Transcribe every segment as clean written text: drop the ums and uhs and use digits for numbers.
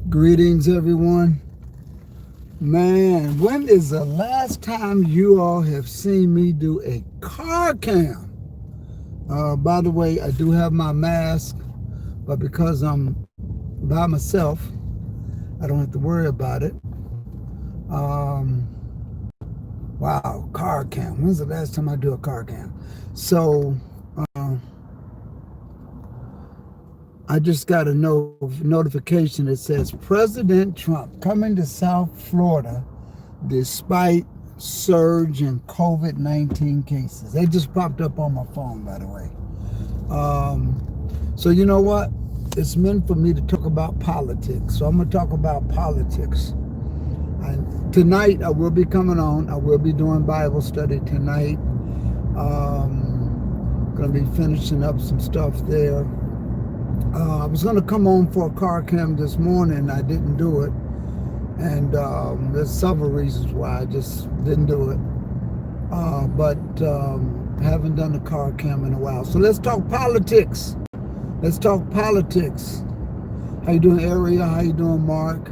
Greetings, everyone. Man, when is the last time you all have seen me do a car cam? By the way, I do have my mask, but because I'm by myself, I don't have to worry about it. Um, wow, car cam. When's the last time I do a car cam? So, uh, I just got a notification that says President Trump coming to South Florida despite surge in COVID-19 cases. They just popped up on my phone, by the way. So you know what? It's meant for me to talk about politics. So I'm going to talk about politics. And tonight I will be coming on. I will be doing Bible study tonight. Going to be finishing up some stuff there. I was going to come on for a car cam this morning. I didn't do it. And there's several reasons why I just didn't do it. But haven't done a car cam in a while. So let's talk politics. Let's talk politics. How you doing, Area? How you doing, Mark?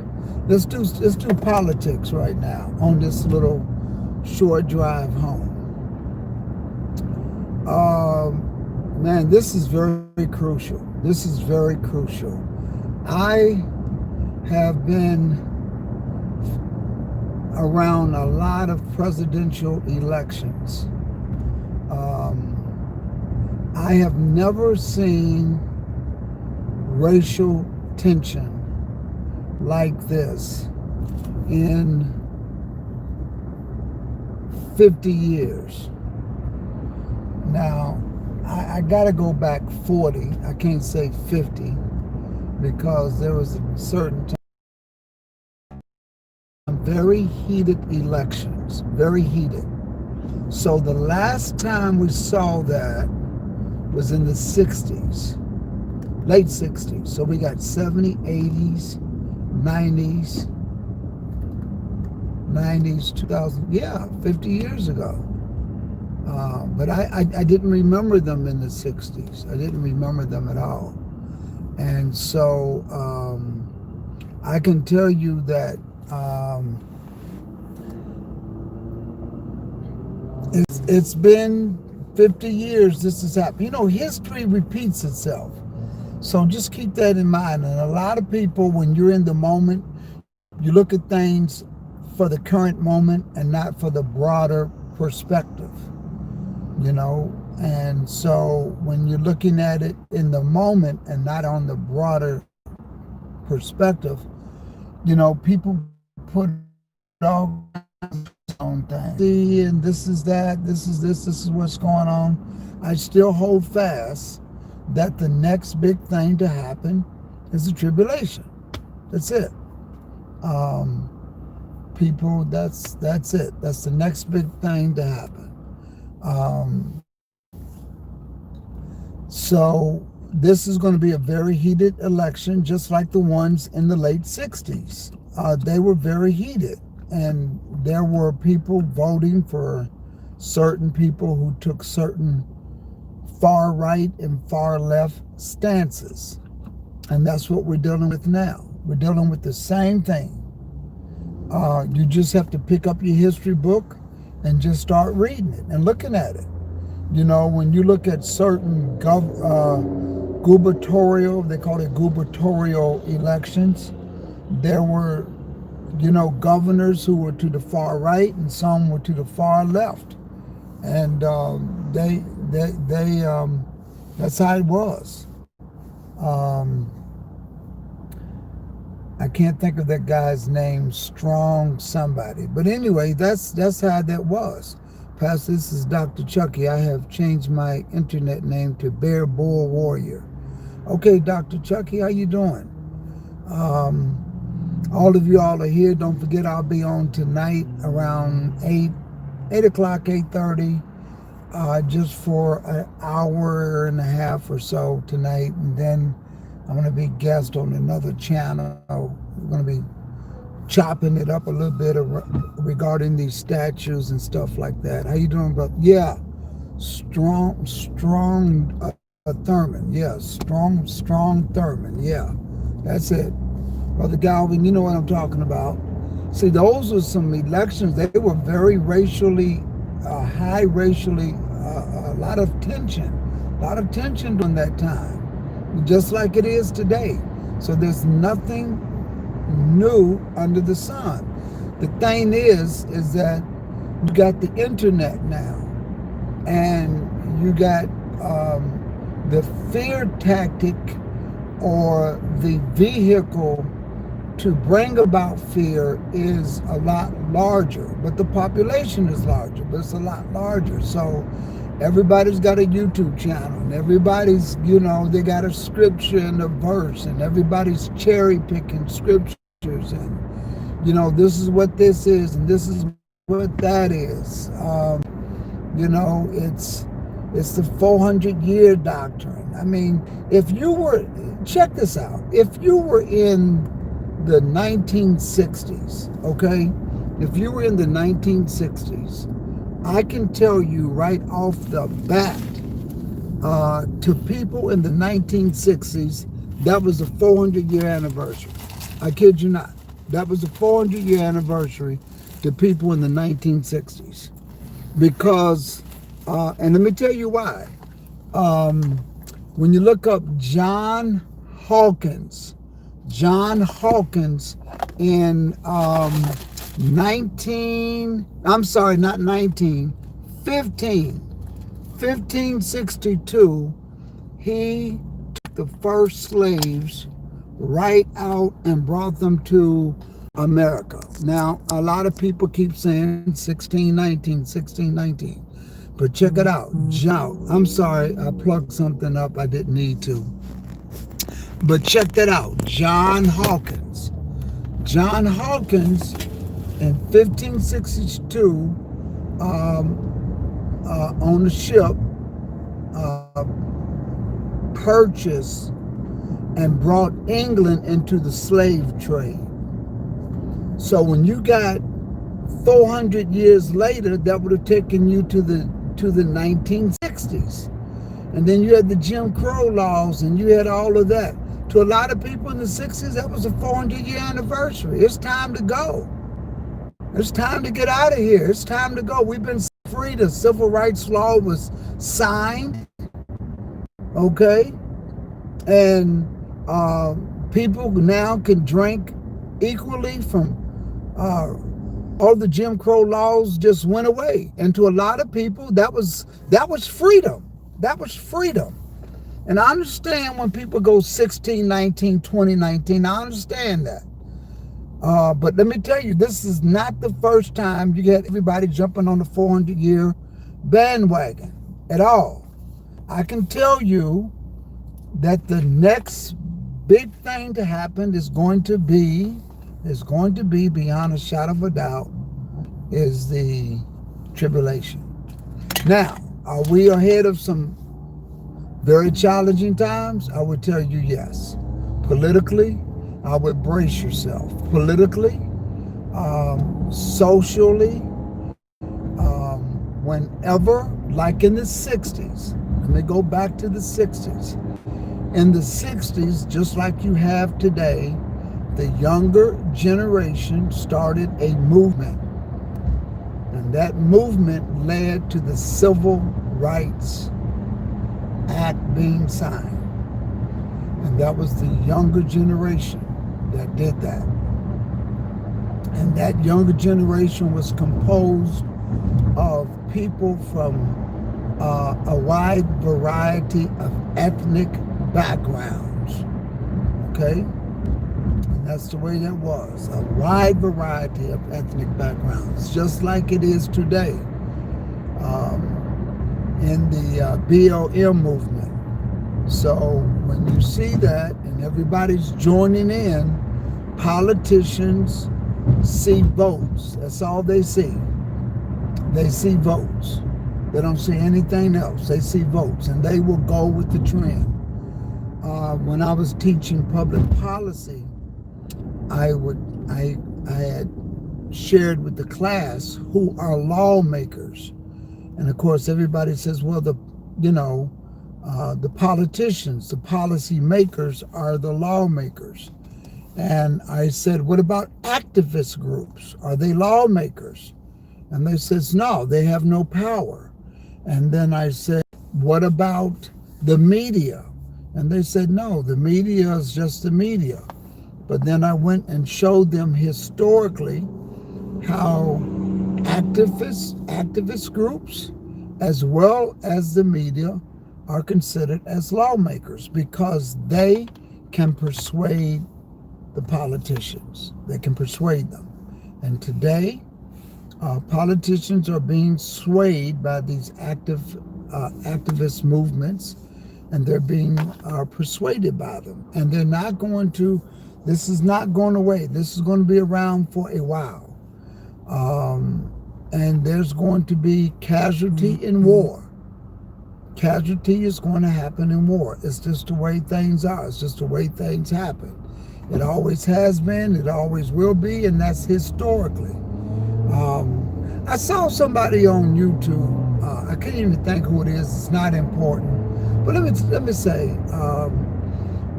Let's do politics right now on this little short drive home. Man, this is very crucial. This is very crucial. I have been around a lot of presidential elections. I have never seen racial tension like this in 50 years. Now, I gotta go back 40. I can't say 50 because there was a certain time. Very heated elections, very heated. So the last time we saw that was in the 60s, late 60s. So we got 70, 80s, 90s, 2000, yeah, 50 years ago. But I didn't remember them in the 60s. I didn't remember them at all. And so I can tell you that it's been 50 years this has happened. You know, history repeats itself. So just keep that in mind. And a lot of people, when you're in the moment, you look at things for the current moment and not for the broader perspective, you know. And so when you're looking at it in the moment and not on the broader perspective, you know, people put all kinds of things. See, and this is that, this is what's going on. I still hold fast that the next big thing to happen is the tribulation. That's it. People, that's it. That's the next big thing to happen. So this is going to be a very heated election, just like the ones in the late 60s. They were very heated, and there were people voting for certain people who took certain far right and far left stances. And that's what we're dealing with now. We're dealing with the same thing. You just have to pick up your history book and just start reading it and looking at it. You know, when you look at certain gubernatorial, they call it gubernatorial elections, there were, you know, governors who were to the far right and some were to the far left. And they that's how it was. I can't think of that guy's name, Strong somebody. But anyway, that's how that was. Pastor, this is Dr. Chucky. I have changed my internet name to Bear Bull Warrior. Okay, Dr. Chucky, how you doing? All of you all are here. Don't forget I'll be on tonight around 8 o'clock, 8:30, just for an hour and a half or so tonight. And then I'm going to be guest on another channel. We're going to be chopping it up a little bit regarding these statues and stuff like that. How you doing, brother? Yeah, strong Thurman. Yeah, strong Thurman. Yeah, that's it. Brother Galvin, you know what I'm talking about. See, those were some elections. They were very racially, high racially, a lot of tension during that time, just like it is today. So there's nothing new under the sun. The thing is that you got the internet now, and you got the fear tactic or the vehicle to bring about fear is a lot larger, but the population is larger, but it's a lot larger. So everybody's got a YouTube channel, and everybody's, they got a scripture and a verse, and everybody's cherry picking scriptures, and this is what this is, and this is what that is. It's the 400-year doctrine. I mean, check this out. If you were in the 1960s, okay? If you were in the 1960s, I can tell you right off the bat, to people in the 1960s, that was the 400-year anniversary. I kid you not. That was the 400-year anniversary to people in the 1960s. Because, and let me tell you why. When you look up John Hawkins in 1562, he took the first slaves right out and brought them to America. Now, a lot of people keep saying 1619, but check it out. I'm sorry, I plugged something up I didn't need to. But check that out. John Hawkins in 1562 on the ship purchased and brought England into the slave trade. So when you got 400 years later, that would have taken you to the 1960s. And then you had the Jim Crow laws, and you had all of that. To a lot of people in the 60s, that was a 400-year anniversary. It's time to go. It's time to get out of here. It's time to go. We've been free. The civil rights law was signed. Okay? And people now can drink equally from all the Jim Crow laws just went away. And to a lot of people, that was freedom. That was freedom. And I understand when people go 1619, 2019, I understand that. But let me tell you, this is not the first time you get everybody jumping on the 400-year bandwagon at all. I can tell you that the next big thing to happen is going to be beyond a shadow of a doubt, is the tribulation. Now, are we ahead of some very challenging times? I would tell you yes. Politically, I would brace yourself. Politically, socially, whenever, like in the 60s, let me go back to the 60s. In the 60s, just like you have today, the younger generation started a movement. And that movement led to the Civil Rights Act being signed. And that was the younger generation that did that. And that younger generation was composed of people from a wide variety of ethnic backgrounds. Okay? And that's the way that was. A wide variety of ethnic backgrounds, just like it is today. In the BLM movement. So when you see that and everybody's joining in, politicians see votes. That's all they see. They see votes. They don't see anything else. They see votes, and they will go with the trend. When I was teaching public policy, I had shared with the class who are lawmakers. And of course, everybody says, well, the politicians, the policy makers are the lawmakers. And I said, what about activist groups? Are they lawmakers? And they says, no, they have no power. And then I said, what about the media? And they said, no, the media is just the media. But then I went and showed them historically how activist groups, as well as the media, are considered as lawmakers because they can persuade the politicians. They can persuade them. And today, politicians are being swayed by these activist movements, and they're being persuaded by them. And they're not going to, this is not going away. This is going to be around for a while. And there's going to be casualty in war. Casualty is going to happen in war. It's just the way things are. It's just the way things happen. It always has been. It always will be. And that's historically. I saw somebody on YouTube. I can't even think who it is. It's not important. But let me say,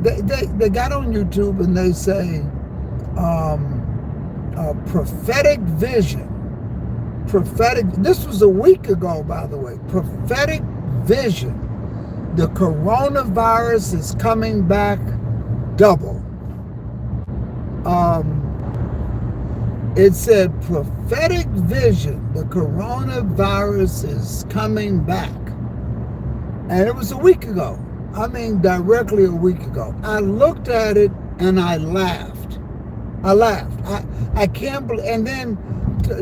they got on YouTube and they say, prophetic vision. Prophetic. This was a week ago, by the way. Prophetic vision. The coronavirus is coming back double. It said prophetic vision. The coronavirus is coming back. And it was a week ago. I mean, directly a week ago. I looked at it and I laughed. I can't believe. And then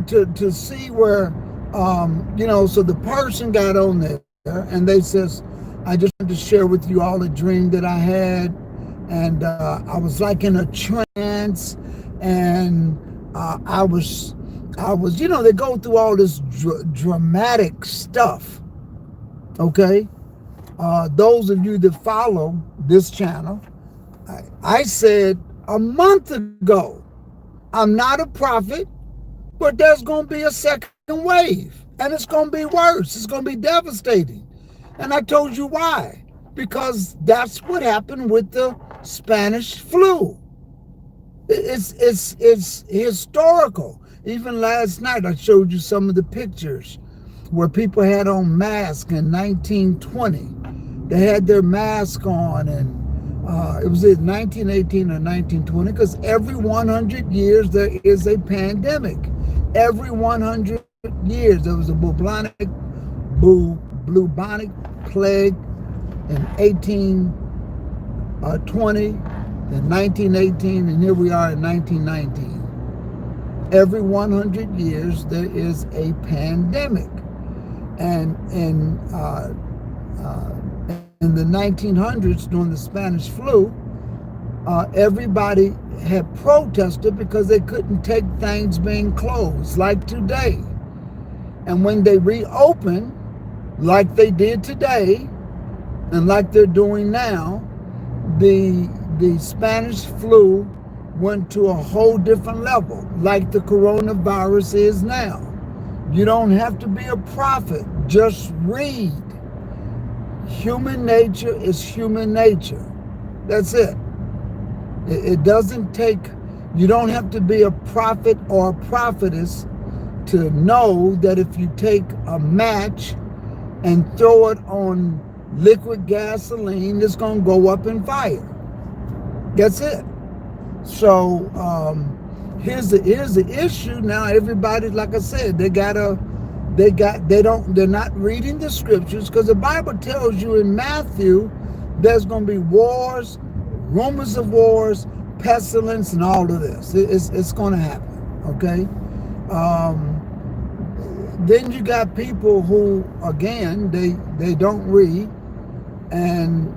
to see where, so the person got on there and they says, I just wanted to share with you all a dream that I had. And I was like in a trance, and I was, they go through all this dramatic stuff. Okay. Those of you that follow this channel, I said a month ago, I'm not a prophet, but there's going to be a second wave, and it's going to be worse. It's going to be devastating. And I told you why. Because that's what happened with the Spanish flu. It's historical. Even last night, I showed you some of the pictures where people had on masks in 1920. They had their mask on, and it was in 1918 or 1920, because every 100 years there is a pandemic. Every 100 years there was a bubonic plague in 1820, in 1918, and here we are in 1919. Every 100 years there is a pandemic. And in the 1900s, during the Spanish flu, everybody had protested because they couldn't take things being closed, like today. And when they reopened, like they did today, and like they're doing now, the Spanish flu went to a whole different level, like the coronavirus is now. You don't have to be a prophet, just read. Human nature is human nature. That's it. It doesn't take, you don't have to be a prophet or a prophetess to know that if you take a match and throw it on liquid gasoline, it's going to go up in fire. That's it. So here's the issue. Now everybody, like I said, they're not reading the scriptures, because the Bible tells you in Matthew there's going to be wars, rumors of wars, pestilence, and all of this. It's going to happen. Okay. Then you got people who, again, they don't read, and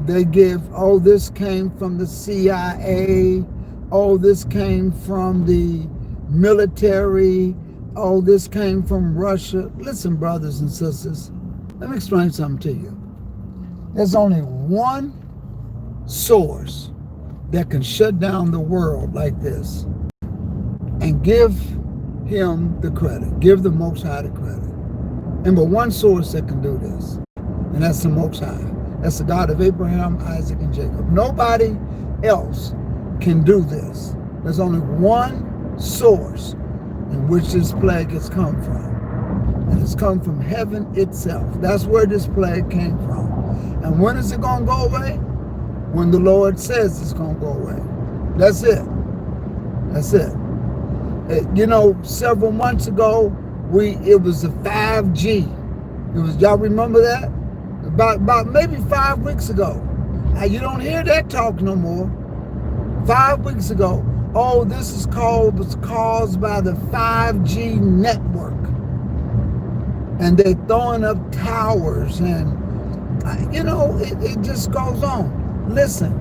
they give, oh, this came from the CIA, oh, this came from the military, oh, this came from Russia. Listen, brothers and sisters, let me explain something to you. There's only one source that can shut down the world like this and give him the credit, give the Most High the credit. And but one source that can do this, and that's the Most High. That's the God of Abraham, Isaac, and Jacob. Nobody else can do this. There's only one source in which this plague has come from. And it's come from heaven itself. That's where this plague came from. And when is it going to go away? When the Lord says it's going to go away. That's it. That's it. You know, several months ago, it was the 5G. Y'all remember that? About maybe 5 weeks ago. Now, you don't hear that talk no more. 5 weeks ago, oh, this is was caused by the 5G network. And they're throwing up towers and, you know, it just goes on. Listen,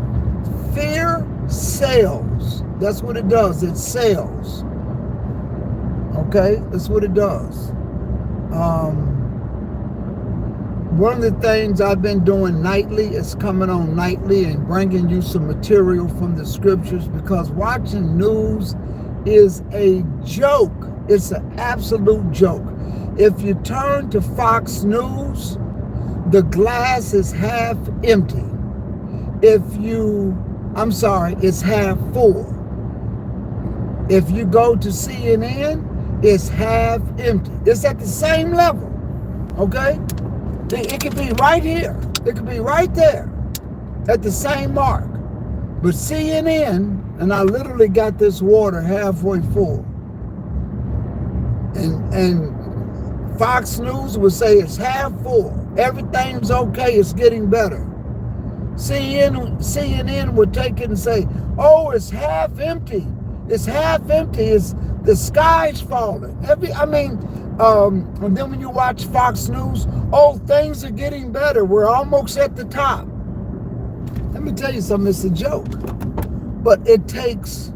fear sells. That's what it does. It sells. Okay? That's what it does. One of the things I've been doing nightly is coming on nightly and bringing you some material from the scriptures, because watching news is a joke. It's an absolute joke. If you turn to Fox News, the glass is half empty. It's half full. If you go to CNN, it's half empty. It's at the same level, okay? It could be right here. It could be right there at the same mark. But CNN, and I literally got this water halfway full. And Fox News would say it's half full. Everything's okay. It's getting better. CNN would take it and say, oh, it's half empty. It's half empty. The sky's falling. And then when you watch Fox News, oh, things are getting better. We're almost at the top. Let me tell you something. It's a joke, but it takes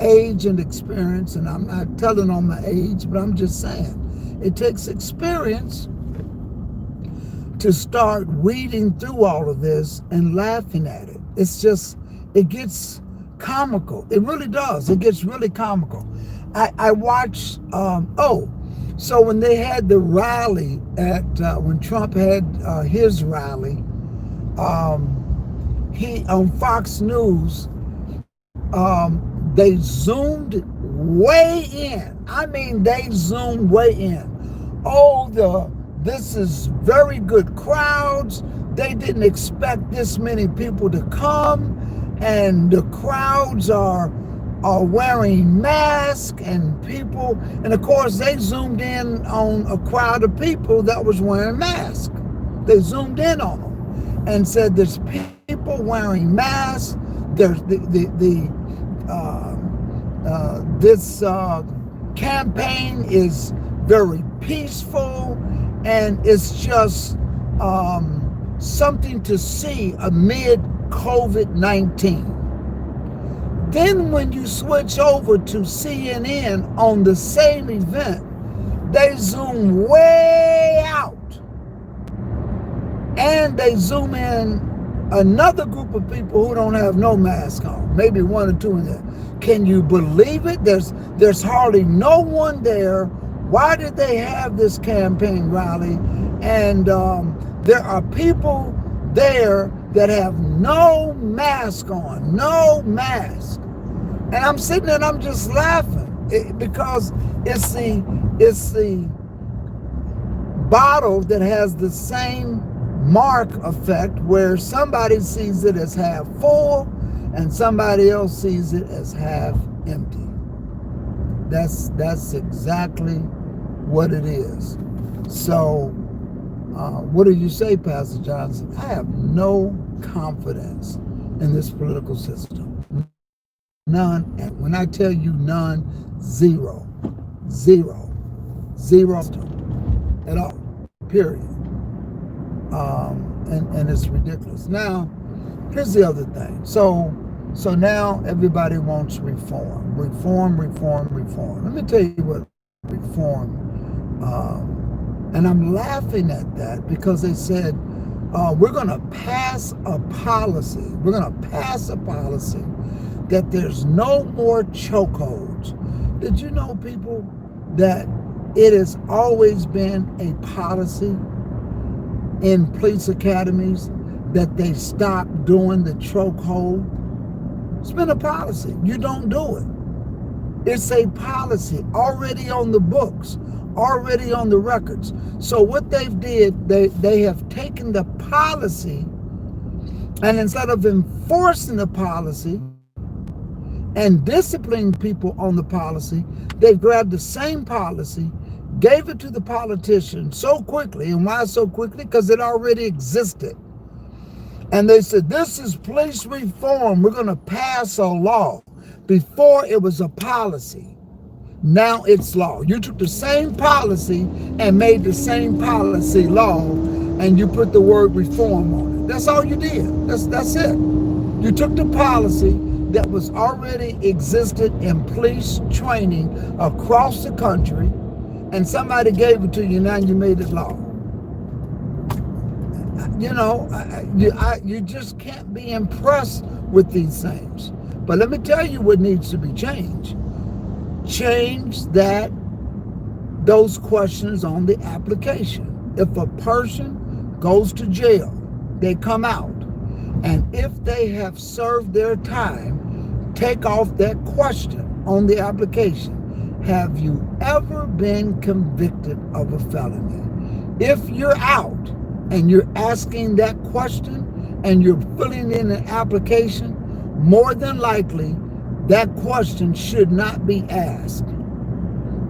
age and experience. And I'm not telling on my age, but I'm just saying it takes experience to start weeding through all of this and laughing at it. It gets comical. It really does. It gets really comical. I watched, so when they had the rally when Trump had his rally, on Fox News, they zoomed way in. I mean, they zoomed way in. Oh, this is very good crowds. They didn't expect this many people to come, and the crowds are wearing masks and people, and of course they zoomed in on a crowd of people that was wearing masks. They zoomed in on them and said there's people wearing masks. There's this campaign is very peaceful, and it's just something to see amid COVID-19. Then when you switch over to CNN on the same event, they zoom way out. And they zoom in another group of people who don't have no mask on, maybe one or two in there. Can you believe it? There's hardly no one there. Why did they have this campaign rally? And there are people there that have no mask on, no mask. And I'm sitting there and I'm just laughing because it's the bottle that has the same mark effect, where somebody sees it as half full and somebody else sees it as half empty. That's exactly what it is. So what do you say, Pastor Johnson? I have no confidence in this political system. None. And when I tell you none, zero at all, period. And it's ridiculous. Now, here's the other thing. So now everybody wants reform. Let me tell you what reform, and I'm laughing at that because they said, we're going to pass a policy. We're going to pass a policy that there's no more chokeholds. Did you know, people, that it has always been a policy in police academies that they stop doing the chokehold? It's been a policy. You don't do it. It's a policy already on the books, already on the records. So what they've did, they have taken the policy, and instead of enforcing the policy and disciplining people on the policy, they've grabbed the same policy, gave it to the politicians so quickly. And why so quickly? Because it already existed. And they said, this is police reform. We're going to pass a law. Before it was a policy. Now it's law. You took the same policy and made the same policy law, and you put the word reform on it. That's all you did. That's it. You took the policy that was already existed in police training across the country, and somebody gave it to you, now you made it law. You know, you just can't be impressed with these things. But let me tell you what needs to be changed. Change those questions on the application. If a person goes to jail, they come out, and if they have served their time, take off that question on the application. Have you ever been convicted of a felony? If you're out and you're asking that question and you're filling in an application, more than likely, that question should not be asked.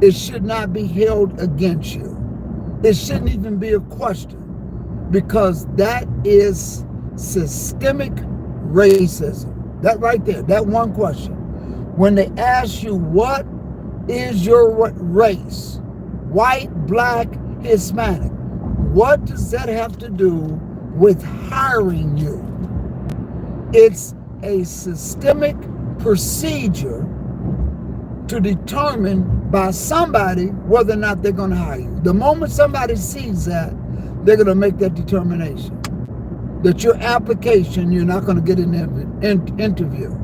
It should not be held against you. It shouldn't even be a question, because that is systemic racism. That right there, that one question. When they ask you, what is your race? White, black, Hispanic. What does that have to do with hiring you? It's a systemic procedure to determine by somebody whether or not they're going to hire you. The moment somebody sees that, they're going to make that determination that your application, you're not going to get an interview.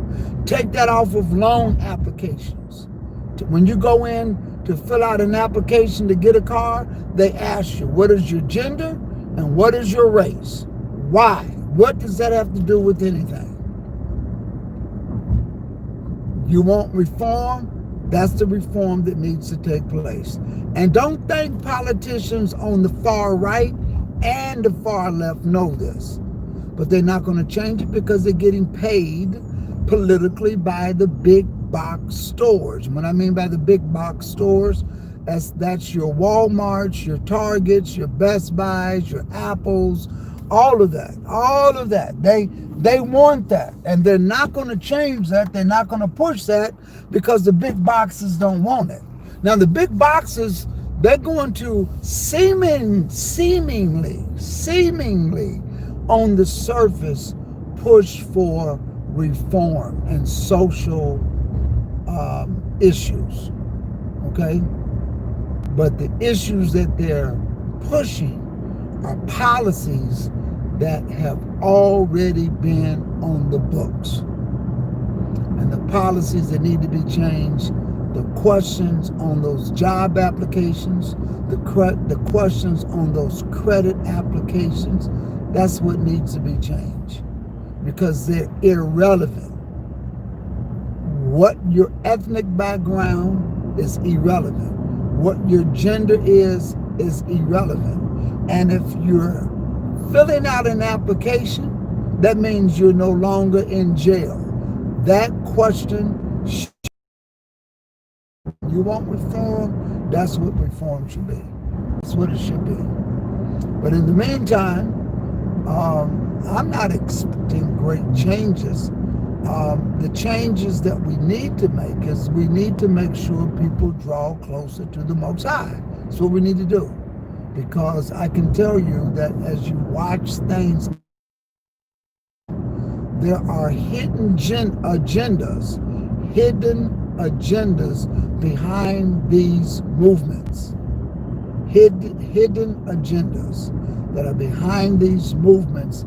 Take that off of loan applications. When you go in to fill out an application to get a car, they ask you, what is your gender and what is your race? Why? What does that have to do with anything? You want reform? That's the reform that needs to take place. And don't think politicians on the far right and the far left know this. But they're not going to change it because they're getting paid politically by the big box stores. What I mean by the big box stores, that's your Walmarts, your Targets, your Best Buys, your Apples, all of that. They want that, and they're not going to change that. They're not going to push that because the big boxes don't want it. Now, the big boxes, they're going to seemingly on the surface push for reform and social issues, okay? But the issues that they're pushing are policies that have already been on the books. And the policies that need to be changed, the questions on those job applications, the questions on those credit applications, that's what needs to be changed, because they're irrelevant. What your ethnic background is irrelevant. What your gender is irrelevant. And if you're filling out an application, that means you're no longer in jail. That question, you want reform? That's what reform should be. That's what it should be. But in the meantime, I'm not expecting great changes. The changes that we need to make is we need to make sure people draw closer to the Most High. That's what we need to do. Because I can tell you that as you watch things, there are hidden agendas behind these movements. Hidden agendas that are behind these movements.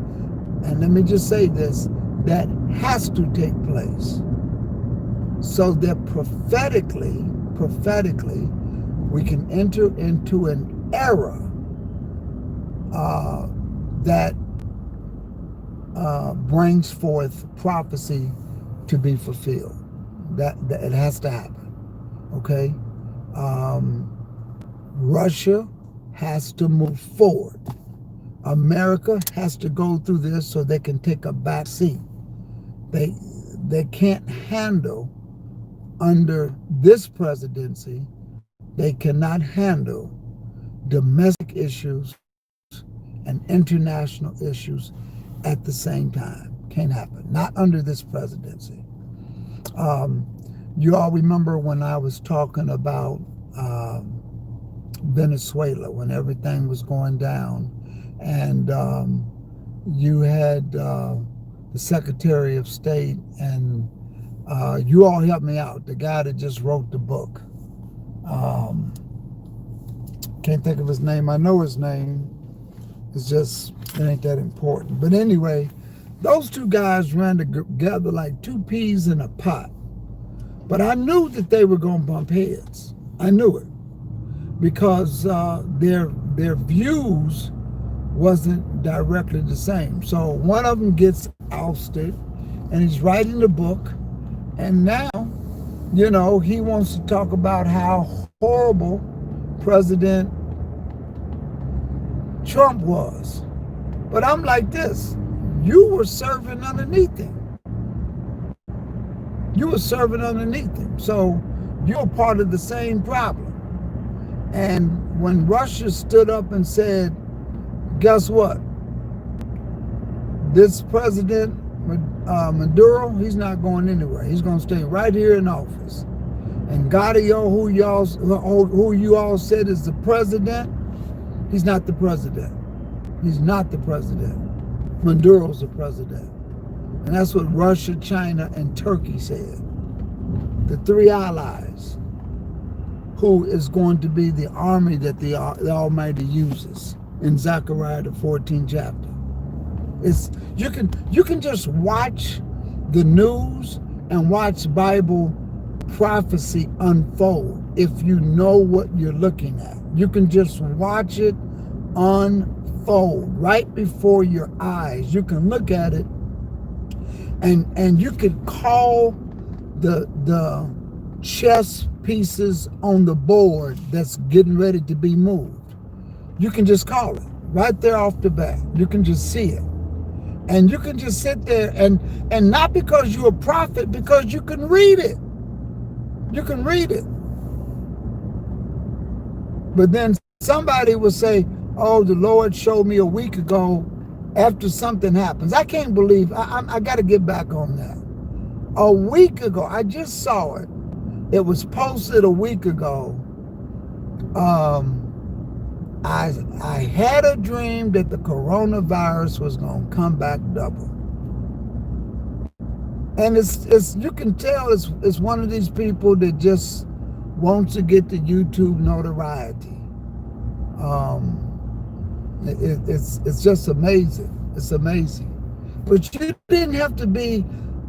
And let me just say this, that has to take place. So that prophetically, we can enter into an era that brings forth prophecy to be fulfilled. That it has to happen. Okay, Russia has to move forward. America has to go through this so they can take a back seat. They can't handle under this presidency. They cannot handle domestic issues and international issues at the same time. Can't happen. Not under this presidency. You all remember when I was talking about Venezuela, when everything was going down, and you had the Secretary of State, and you all helped me out, the guy that just wrote the book. Can't think of his name. I know his name. It's just, it ain't that important. But anyway, those two guys ran together like two peas in a pot. But I knew that they were going to bump heads. I knew it. Because their views wasn't directly the same. So one of them gets ousted, and he's writing the book. And now, you know, he wants to talk about how horrible President Trump was. But I'm like this. You were serving underneath him. You were serving underneath him. So you're part of the same problem. And when Russia stood up and said, guess what? This President Maduro, he's not going anywhere. He's going to stay right here in office. And Guaido, who you all said is the president, he's not the president. He's not the president. Maduro's the president. And that's what Russia, China, and Turkey said. The three allies, who is going to be the army that the Almighty uses in Zechariah the 14th chapter. It's you can just watch the news and watch Bible prophecy unfold if you know what you're looking at. You can just watch it unfold right before your eyes. You can look at it and you can call the chess pieces on the board that's getting ready to be moved. You can just call it right there off the bat. You can just see it. And you can just sit there and not because you're a prophet, because you can read it. You can read it. But then somebody will say, oh, the Lord showed me a week ago after something happens. I can't believe, I got to get back on that. A week ago, I just saw it. It was posted a week ago. I had a dream that the coronavirus was going to come back double. And it's you can tell it's one of these people that just wants to get the YouTube notoriety. It's just amazing. It's amazing. But you didn't have to be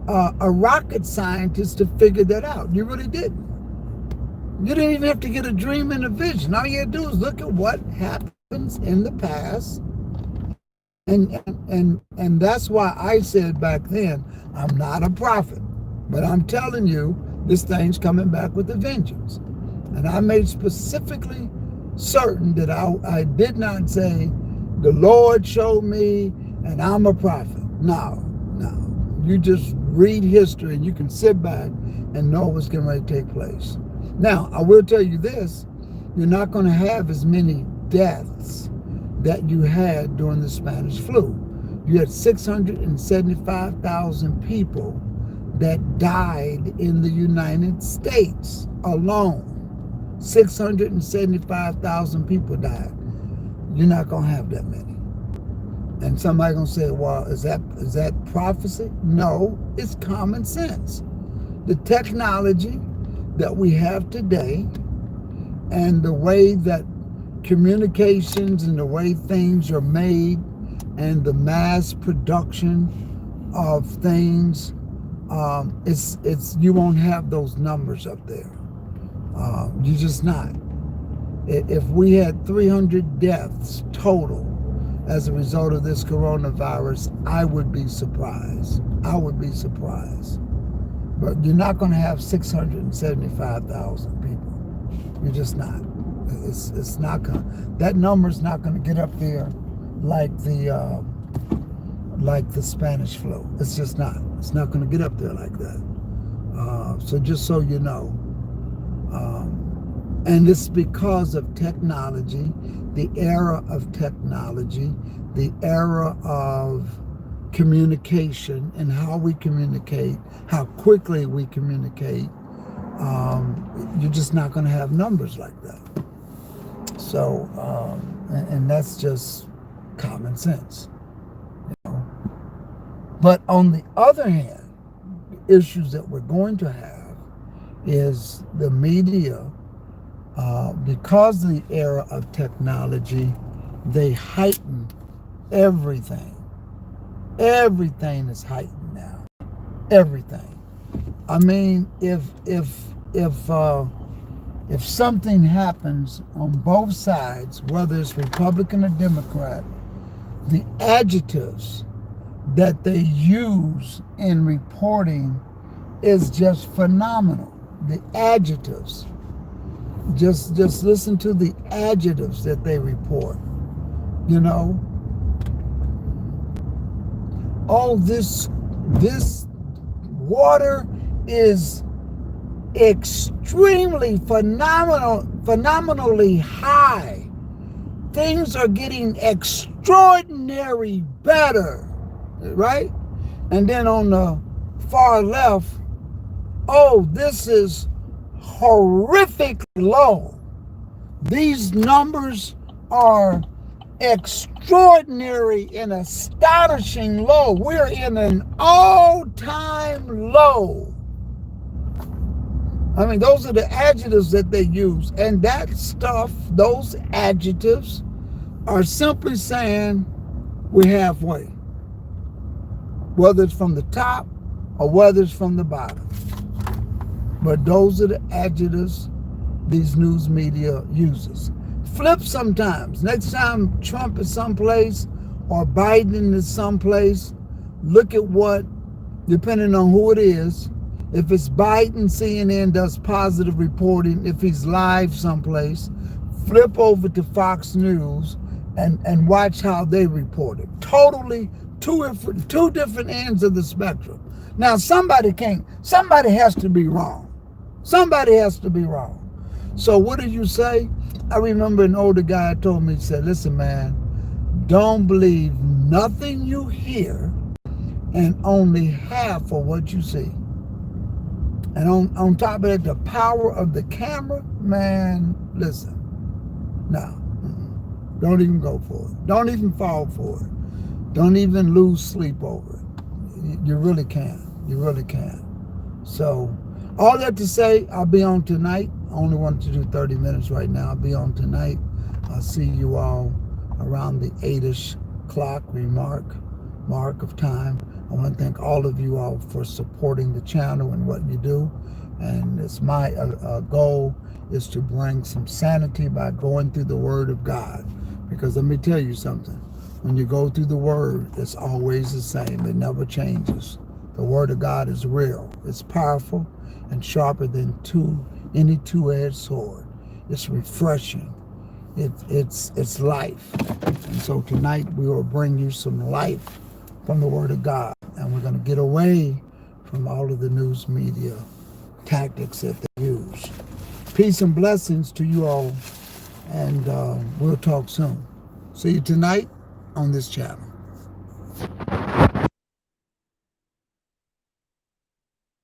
a rocket scientist to figure that out. You really didn't. You didn't even have to get a dream and a vision. All you had to do is look at what happens in the past. And that's why I said back then, I'm not a prophet. But I'm telling you, this thing's coming back with a vengeance. And I made specifically certain that I did not say, the Lord showed me and I'm a prophet. No. You just read history and you can sit back and know what's getting ready to take place. Now, I will tell you this, you're not going to have as many deaths that you had during the Spanish flu. You had 675,000 people that died in the United States alone. 675,000 people died. You're not going to have that many. And somebody going to say, well, is that prophecy? No, it's common sense. The technology that we have today and the way that communications and the way things are made and the mass production of things, it's you won't have those numbers up there. You're just not. If we had 300 deaths total as a result of this coronavirus, I would be surprised. I would be surprised. But you're not going to have 675,000 people. You're just not. It's not going to. That number's not going to get up there like the Spanish flu. It's just not. It's not going to get up there like that. So just so you know. And it's because of technology, the era of technology, the era of communication and how we communicate, how quickly we communicate. You're just not going to have numbers like that. So, and that's just common sense. You know? But on the other hand, the issues that we're going to have is the media. Because of the era of technology, they heighten everything. Everything is heightened now. Everything. I mean, if something happens on both sides, whether it's Republican or Democrat, the adjectives that they use in reporting is just phenomenal. The adjectives. Just listen to the adjectives that they report. You know, oh, this water is extremely phenomenally high. Things are getting extraordinary better, right? And then on the far left, oh, this is horrifically low. These numbers are extraordinary and astonishing low. We're in an all-time low. I mean, those are the adjectives that they use. And that stuff, those adjectives, are simply saying we're halfway. Whether it's from the top or whether it's from the bottom. But those are the adjectives these news media uses. Flip sometimes. Next time Trump is someplace or Biden is someplace, look at what, depending on who it is, if it's Biden, CNN does positive reporting. If he's live someplace, flip over to Fox News and watch how they report it. Totally two different ends of the spectrum. Now somebody has to be wrong. Somebody has to be wrong. So what did you say? I remember an older guy told me, he said, listen, man, don't believe nothing you hear and only half of what you see. And on top of that, the power of the camera, man, listen, no, don't even go for it. Don't even fall for it. Don't even lose sleep over it. You really can. You really can. So, all that to say, I'll be on tonight. I only wanted to do 30 minutes right now. I'll be on tonight. I'll see you all around the 8-ish clock mark of time. I want to thank all of you all for supporting the channel and what you do. And it's my goal is to bring some sanity by going through the Word of God. Because let me tell you something. When you go through the Word, it's always the same. It never changes. The Word of God is real. It's powerful and sharper than any two-edged sword. It's refreshing. It's life. And so tonight we will bring you some life from the Word of God. And we're going to get away from all of the news media tactics that they use. Peace and blessings to you all. And we'll talk soon. See you tonight on this channel.